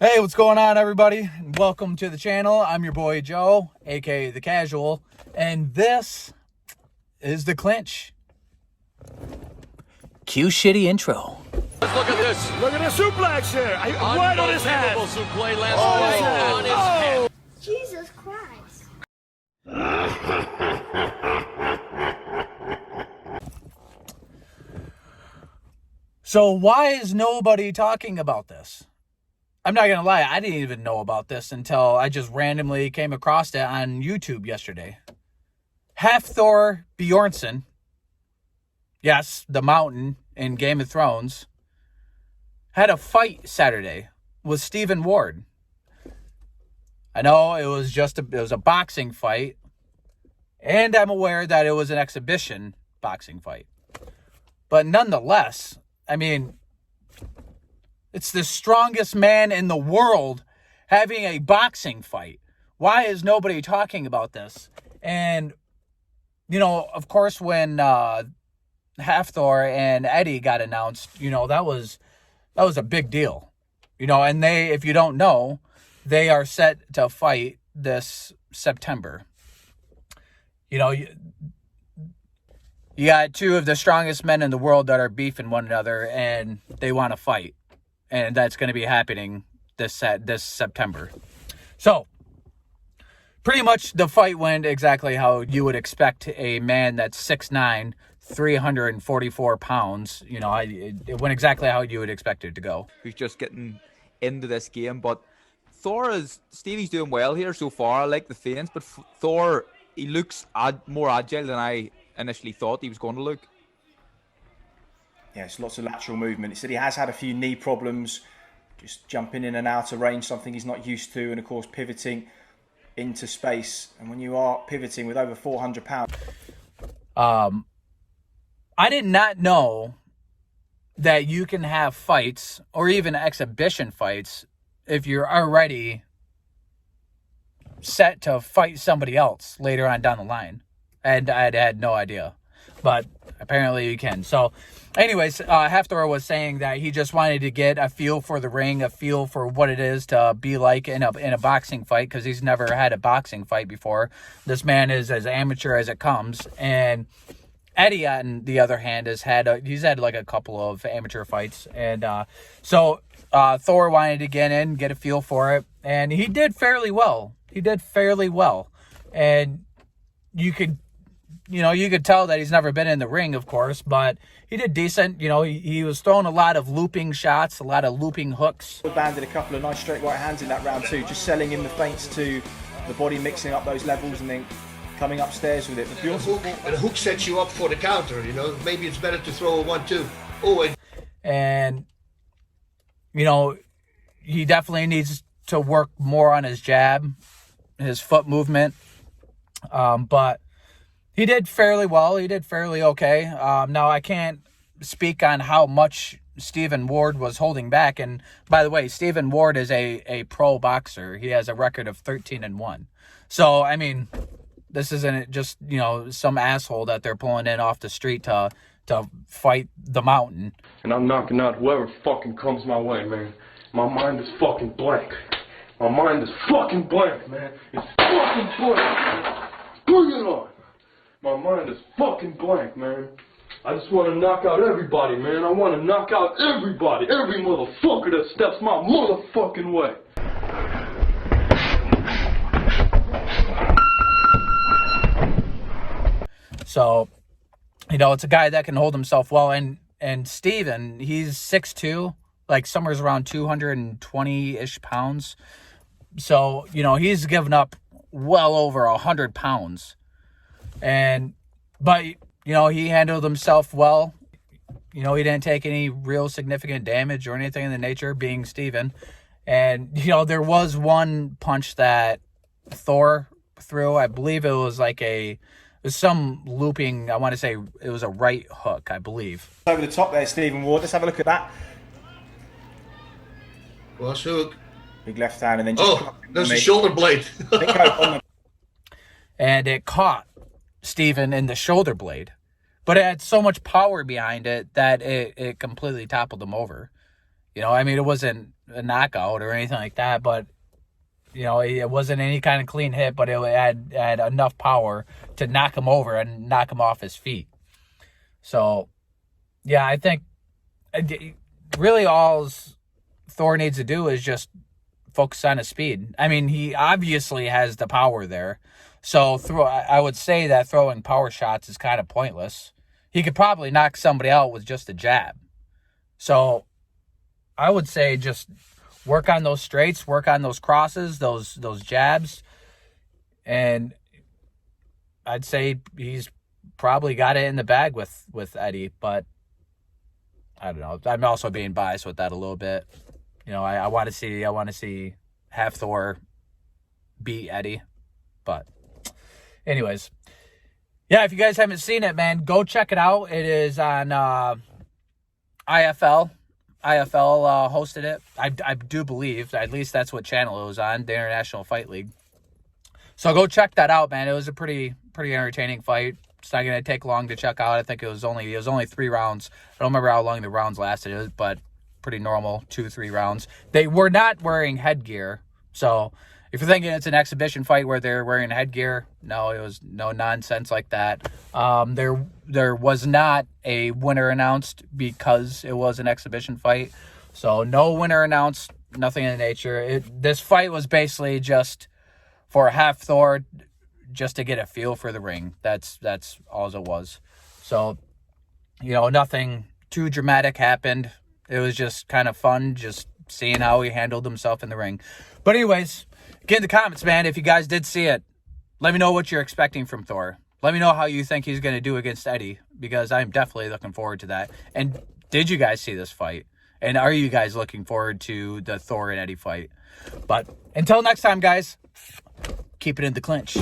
Hey, what's going on, everybody? Welcome to the channel. I'm your boy Joe, aka The Casual, and this is The Clinch. Cue shitty intro. Let's look at this. Look at the suplex here. Right on his head. Unbelievable suplex lands right on his head. Jesus Christ. So why is nobody talking about this? I'm not going to lie, I didn't even know about this until I just randomly came across it on YouTube yesterday. Halfthor Bjornsson, yes, the mountain in Game of Thrones, had a fight Saturday with Stephen Ward. I know it was a boxing fight, and I'm aware that it was an exhibition boxing fight. But nonetheless, I mean, it's the strongest man in the world having a boxing fight. Why is nobody talking about this? And, you know, of course, when Halfthor and Eddie got announced, you know, that was a big deal. You know, and they, if you don't know, they are set to fight this September. You know, you got two of the strongest men in the world that are beefing one another, and they want to fight. And that's going to be happening this September. So, pretty much the fight went exactly how you would expect a man that's 6'9", 344 pounds. You know, it went exactly how you would expect it to go. Who's just getting into this game. But Stevie's doing well here so far. I like the feints, but Thor, he looks more agile than I initially thought he was going to look. Yes, lots of lateral movement. He said he has had a few knee problems, just jumping in and out of range, something he's not used to, and of course pivoting into space. And when you are pivoting with over 400 pounds. I did not know that you can have fights or even exhibition fights if you're already set to fight somebody else later on down the line. And I had no idea. But apparently you can. So, anyways, Halfthor was saying that he just wanted to get a feel for the ring, a feel for what it is to be like in a boxing fight, because he's never had a boxing fight before. This man is as amateur as it comes. And Eddie, on the other hand, he's had like a couple of amateur fights. And so Thor wanted to get in, get a feel for it. And he did fairly well. And you could tell that he's never been in the ring, of course, but he did decent. You know, he was throwing a lot of looping shots, a lot of looping hooks. Banded a couple of nice straight right hands in that round too, just selling in the feints to the body, mixing up those levels and then coming upstairs with it. But and a hook sets you up for the counter, you know. Maybe it's better to throw a 1-2. And, you know, he definitely needs to work more on his jab, his foot movement. But he did fairly well. He did fairly okay. Now, I can't speak on how much Stephen Ward was holding back. And by the way, Stephen Ward is a pro boxer. He has a record of 13-1. So, I mean, this isn't just, you know, some asshole that they're pulling in off the street to fight the mountain. And I'm knocking out whoever fucking comes my way, man. My mind is fucking blank. My mind is fucking blank, man. It's fucking blank. Bring it on. My mind is fucking blank, man. I just want to knock out everybody, man. I want to knock out everybody. Every motherfucker that steps my motherfucking way. So, you know, it's a guy that can hold himself well. And Steven, he's 6'2", like somewhere around 220-ish pounds. So, you know, he's given up well over 100 pounds. But, you know, he handled himself well. You know, he didn't take any real significant damage or anything in the nature, being Steven. And, you know, there was one punch that Thor threw. I believe it was like some looping, I want to say it was a right hook, I believe. over the top there, Stephen Ward. Let's have a look at that. Cross hook. Big left hand and then just... That's a shoulder blade. And it caught Stephen in the shoulder blade. But it had so much power behind it that it completely toppled him over. You know, I mean, it wasn't a knockout or anything like that, but you know, it wasn't any kind of clean hit, but it had enough power to knock him over and knock him off his feet. So, yeah, I think really all Thor needs to do is just focus on his speed. I mean, he obviously has the power there. So I would say that throwing power shots is kind of pointless. He could probably knock somebody out with just a jab. So I would say just work on those straights, work on those crosses, those jabs. And I'd say he's probably got it in the bag with Eddie, but I don't know. I'm also being biased with that a little bit. You know, I want to see Halfthor beat Eddie. But anyways, yeah, if you guys haven't seen it, man, go check it out. It is on IFL. IFL hosted it. I do believe, at least that's what channel it was on, the International Fight League. So go check that out, man. It was a pretty entertaining fight. It's not going to take long to check out. I think it was only 3 rounds. I don't remember how long the rounds lasted, but pretty normal, 2-3 rounds. They were not wearing headgear. So if you're thinking it's an exhibition fight where they're wearing headgear, no, it was no nonsense like that. There was not a winner announced because it was an exhibition fight. So no winner announced, nothing in the nature. This fight was basically just for Halfthor, just to get a feel for the ring. That's all it was. So, you know, nothing too dramatic happened. It was just kind of fun, just seeing how he handled himself in the ring. But anyways, get in the comments, man. If you guys did see it, let me know what you're expecting from Thor. Let me know how you think he's going to do against Eddie, because I'm definitely looking forward to that. And did you guys see this fight? And are you guys looking forward to the Thor and Eddie fight? But until next time, guys, keep it in the clinch.